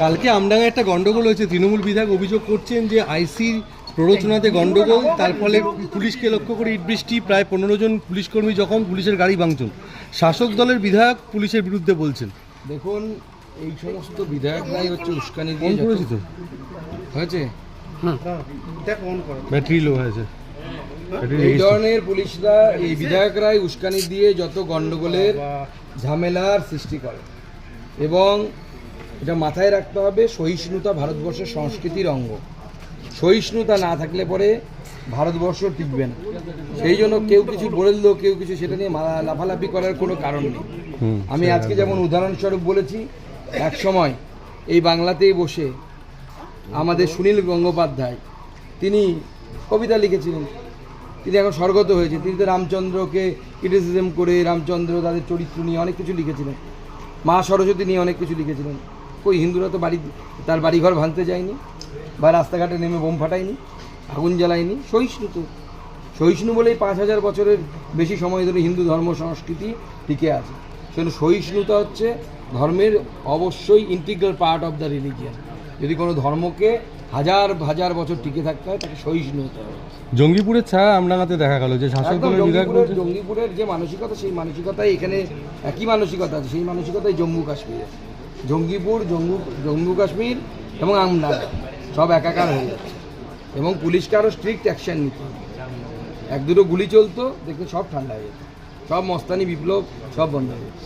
কালকে আমডাঙ্গায় একটা গন্ডগোল হয়েছে, তৃণমূল বিধায়ক অভিযোগ করছেন যে আইসির প্ররোচনাতে গন্ডগোল, তার ফলে পুলিশকে লক্ষ্য করে ইট বৃষ্টি, প্রায় 15 জন পুলিশকর্মী জখম, পুলিশের গাড়ি ভাঙচুর। শাসক দলের বিধায়ক পুলিশের বিরুদ্ধে বলছেন। দেখুন, এই সমস্ত বিধায়করাই হচ্ছে উস্কানি দিয়ে হয়েছে, ব্যাটারি লো হয়েছে। এই ধরনের পুলিশরা, এই বিধায়করাই উস্কানি দিয়ে যত গন্ডগোলের ঝামেলার সৃষ্টি করে। এবং এটা মাথায় রাখতে হবে, সহিষ্ণুতা ভারতবর্ষের সংস্কৃতির অঙ্গ। সহিষ্ণুতা না থাকলে পরে ভারতবর্ষ টিকবে না। সেই জন্য কেউ কিছু বললো, কেউ কিছু সেটা নিয়ে লাফালাফি করার কোনো কারণ নেই। আমি আজকে যেমন উদাহরণস্বরূপ বলেছি, এক সময় এই বাংলাতেই বসে আমাদের সুনীল গঙ্গোপাধ্যায় তিনি কবিতা লিখেছিলেন, তিনি এখন স্বর্গত হয়েছে। তিনি তো রামচন্দ্রকে ক্রিটিসিজম করে, রামচন্দ্র তাদের চরিত্র নিয়ে অনেক কিছু লিখেছিলেন, মা সরস্বতী নিয়ে অনেক কিছু লিখেছিলেন। কই হিন্দুরা তো তার বাড়িঘর ভাঙতে যায়নি, বা রাস্তাঘাটে নেমে বোম ফাটায়নি, আগুন জ্বালায়নি। সহিষ্ণু বলেই 5000 বছরের বেশি সময় ধরে হিন্দু ধর্ম সংস্কৃতি টিকে আছে। সেজন্য সহিষ্ণুতা হচ্ছে ধর্মের অবশ্যই integral part of the religion. যদি কোনো ধর্মকে হাজার হাজার বছর টিকে থাকতে হয়, তাকে সহিষ্ণু হতে হবে। জঙ্গিপুরের ছায়া আমডাঙ্গাতে দেখা গেল যে শাসক দলের বিধায়ক জঙ্গিপুরের যে মানসিকতা, সেই মানসিকতাই এখানে একই মানসিকতা আছে। সেই মানসিকতাই জম্মু কাশ্মীরে। জঙ্গিপুর, জম্মু কাশ্মীর এবং আমডাঙ্গা সব একাকার হয়ে যাচ্ছে। এবং পুলিশকে আরও স্ট্রিক্ট অ্যাকশান নিতে হবে। 1-2 গুলি চলতো, দেখতে সব ঠান্ডা হয়ে যেত, সব মস্তানি বিপ্লব সব বন্ধ হয়ে যেত।